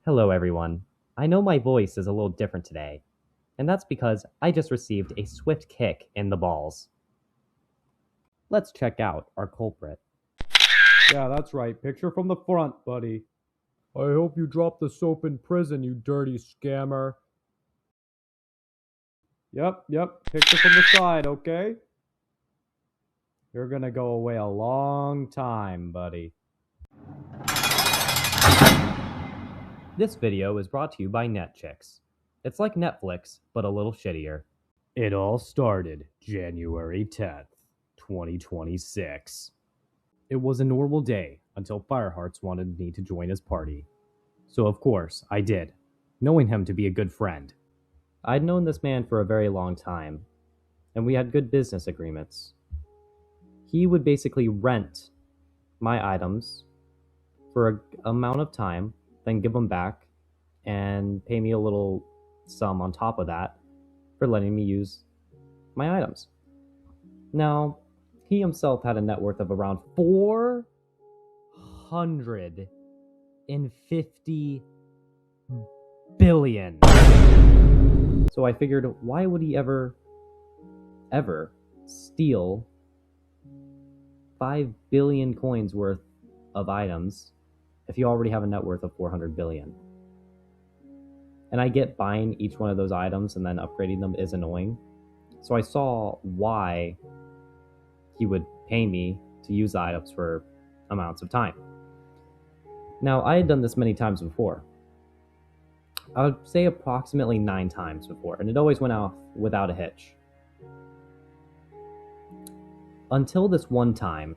Hello, everyone. I know my voice is a little different today, and that's because I just received a swift kick in the balls. Let's check out our culprit. Yeah, that's right. Picture from the front, buddy. I hope you drop the soap in prison, you dirty scammer. Yep. Picture from the side, okay? You're gonna go away a long time, buddy. This video is brought to you by NetChicks. It's like Netflix, but a little shittier. It all started January 10th, 2026. It was a normal day until Firehearts wanted me to join his party. So of course, I did, knowing him to be a good friend. I'd known this man for a very long time, and we had good business agreements. He would basically rent my items for an amount of time, then give them back, and pay me a little sum on top of that for letting me use my items. Now, he himself had a net worth of around $450 billion. So I figured, why would he ever steal 5 billion coins worth of items if you already have a net worth of 400 billion? And I get buying each one of those items and then upgrading them is annoying. So I saw why he would pay me to use the items for amounts of time. Now, I had done this many times before. I would say approximately 9 times before, and it always went off without a hitch. Until this one time.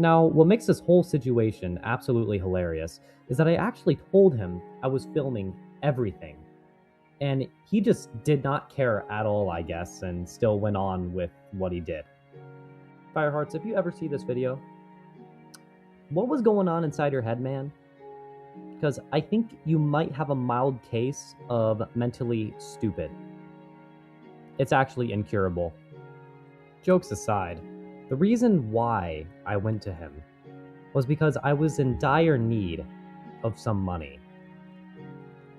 Now, what makes this whole situation absolutely hilarious is that I actually told him I was filming everything. And he just did not care at all, I guess, and still went on with what he did. Firehearts, if you ever see this video, what was going on inside your head, man? Because I think you might have a mild case of mentally stupid. It's actually incurable. Jokes aside, the reason why I went to him was because I was in dire need of some money.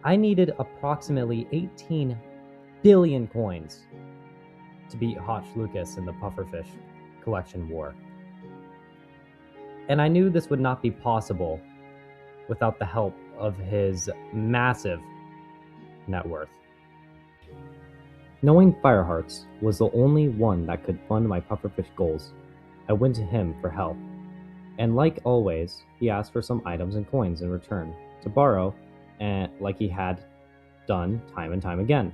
I needed approximately 18 billion coins to beat Hotch Lucas in the pufferfish collection war. And I knew this would not be possible without the help of his massive net worth. Knowing Firehearts was the only one that could fund my pufferfish goals, I went to him for help. And like always, he asked for some items and coins in return to borrow, and like he had done time and time again.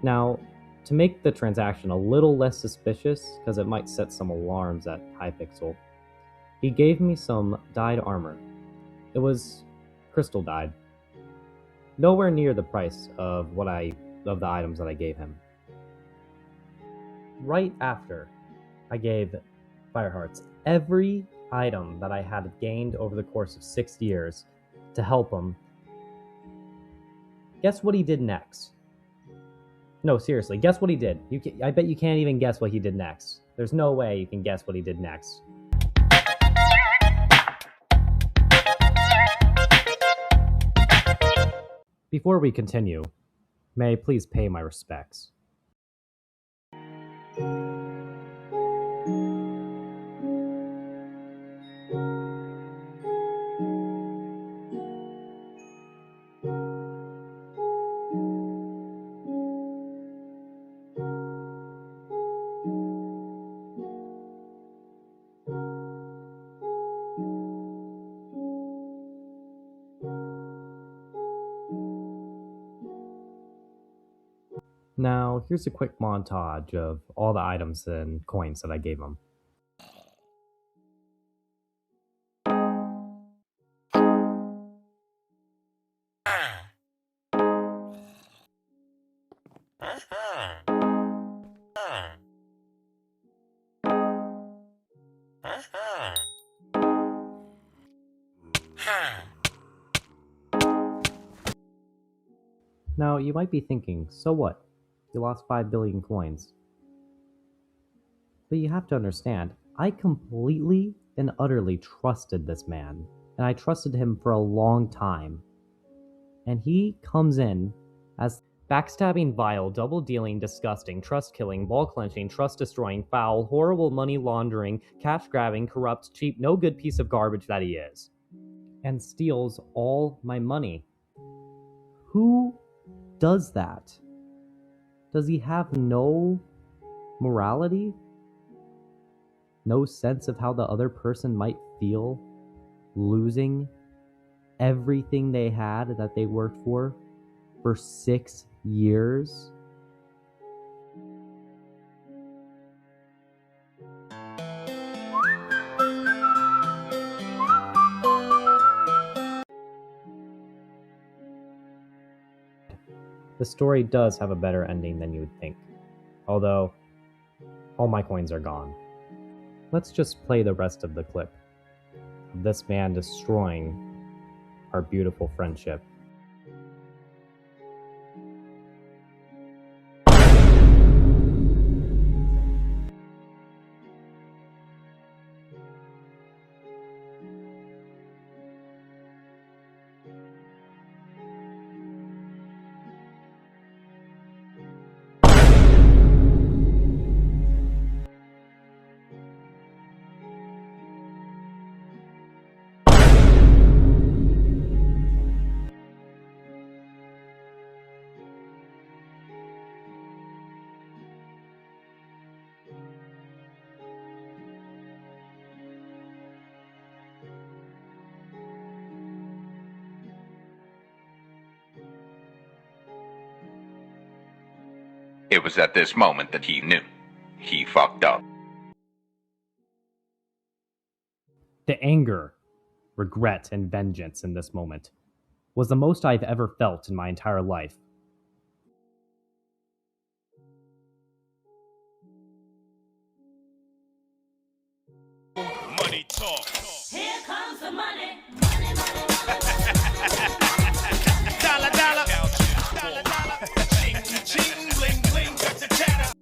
Now, to make the transaction a little less suspicious, because it might set some alarms at Hypixel, he gave me some dyed armor. It was crystal dyed. Nowhere near the price of the items that I gave him. Right after I gave Firehearts every item that I had gained over the course of 6 years to help him, guess what he did next? No, seriously, guess what he did. I bet you can't even guess what he did next. There's no way you can guess what he did next. Before we continue, may I please pay my respects? Now, here's a quick montage of all the items and coins that I gave him. Now, you might be thinking, so what? You lost 5 billion coins. But you have to understand, I completely and utterly trusted this man. and I trusted him for a long time. And he comes in as backstabbing, vile, double-dealing, disgusting, trust-killing, ball-clenching, trust-destroying, foul, horrible, money-laundering, cash-grabbing, corrupt, cheap, no-good piece of garbage that he is. And steals all my money. Who does that? Does he have no morality? No sense of how the other person might feel losing everything they had that they worked for 6 years? The story does have a better ending than you would think, although all my coins are gone. Let's just play the rest of the clip of this man destroying our beautiful friendship. It was at this moment that he knew. He fucked up. The anger, regret, and vengeance in this moment was the most I've ever felt in my entire life. Money talk. Here comes the money. Dollar, dollar. Dollar, dollar. Ching, ching, bling, bling, got the chatter.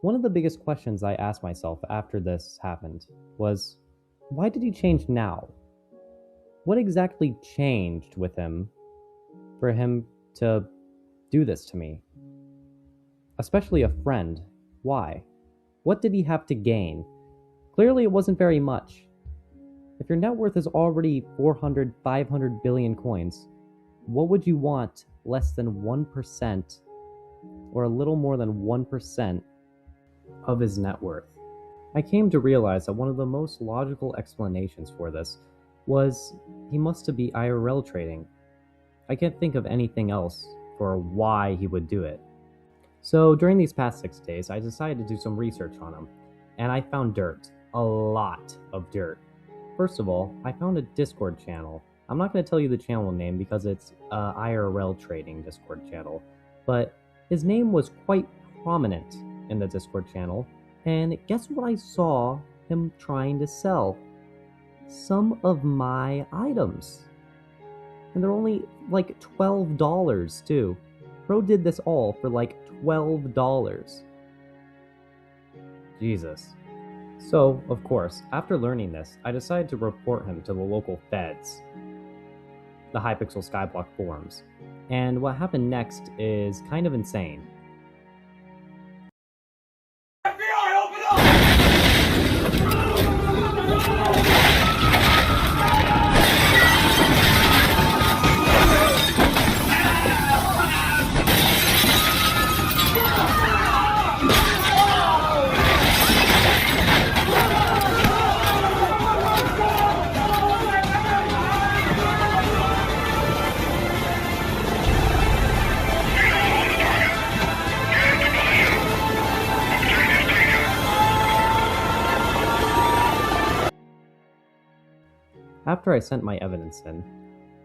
One of the biggest questions I asked myself after this happened was, why did he change now? What exactly changed with him for him to do this to me? Especially a friend. Why? What did he have to gain? Clearly it wasn't very much. If your net worth is already 400, 500 billion coins, what would you want less than 1% or a little more than 1% of his net worth? I came to realize that one of the most logical explanations for this was he must be IRL trading. I can't think of anything else for why he would do it. So during these past 6 days, I decided to do some research on him, and I found dirt. A lot of dirt. First of all, I found a Discord channel. I'm not going to tell you the channel name because it's IRL trading Discord channel, but his name was quite prominent in the Discord channel, and guess what I saw him trying to sell? Some of my items. And they're only like $12 too. Bro did this all for like $12. Jesus. So, of course, after learning this, I decided to report him to the local feds, the Hypixel Skyblock forums. And what happened next is kind of insane. After I sent my evidence in,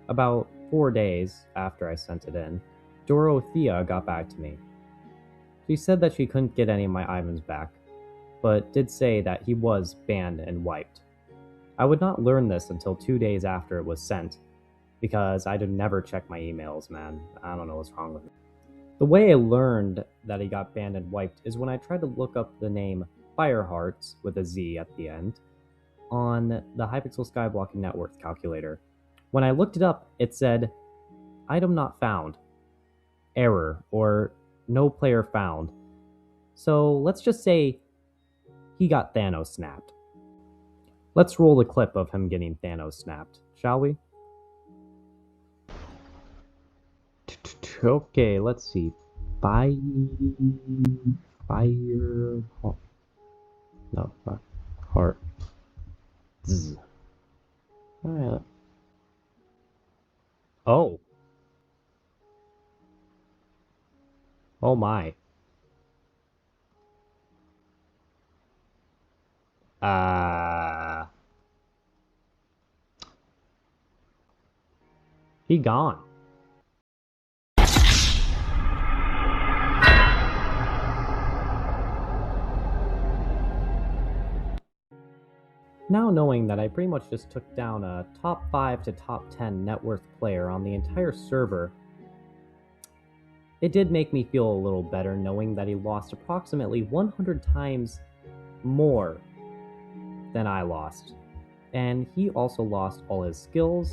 about 4 days after I sent it in, Dorothea got back to me. She said that she couldn't get any of my items back, but did say that he was banned and wiped. I would not learn this until 2 days after it was sent, because I did never check my emails, man. I don't know what's wrong with me. The way I learned that he got banned and wiped is when I tried to look up the name Firehearts with a Z at the end, on the Hypixel Skyblock net worth calculator. When I looked it up, it said, item not found, error, or no player found. So let's just say he got Thanos snapped. Let's roll the clip of him getting Thanos snapped, shall we? Okay, let's see. Fire. No, heart. Zzz. Alright. Oh. Oh my. He gone. Now knowing that I pretty much just took down a top 5 to top 10 net worth player on the entire server, it did make me feel a little better knowing that he lost approximately 100 times more than I lost. And he also lost all his skills,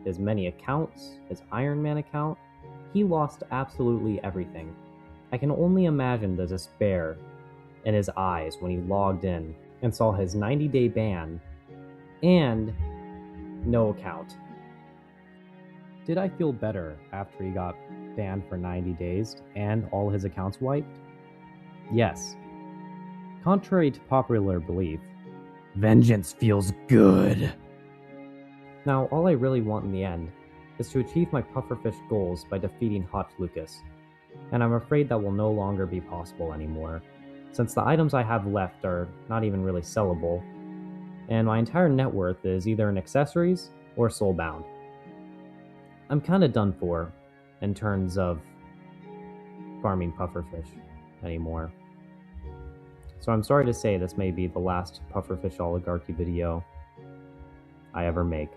his many accounts, his Iron Man account. He lost absolutely everything. I can only imagine the despair in his eyes when he logged in and saw his 90-day ban and no account. Did I feel better after he got banned for 90 days and all his accounts wiped? Yes. Contrary to popular belief, vengeance feels good. Now, all I really want in the end is to achieve my pufferfish goals by defeating Hotch Lucas, and I'm afraid that will no longer be possible anymore, since the items I have left are not even really sellable, and my entire net worth is either in accessories or soulbound. I'm kinda done for in terms of farming pufferfish anymore. So I'm sorry to say this may be the last pufferfish oligarchy video I ever make.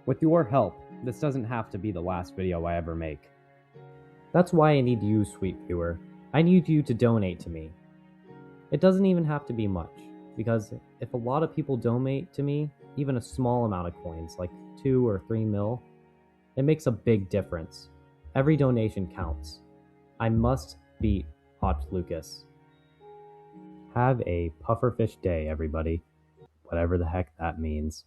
With your help, this doesn't have to be the last video I ever make. That's why I need you, sweet viewer. I need you to donate to me. It doesn't even have to be much, because if a lot of people donate to me, even a small amount of coins, like 2 or 3 mil, it makes a big difference. Every donation counts. I must beat Hotch Lucas. Have a pufferfish day, everybody. Whatever the heck that means.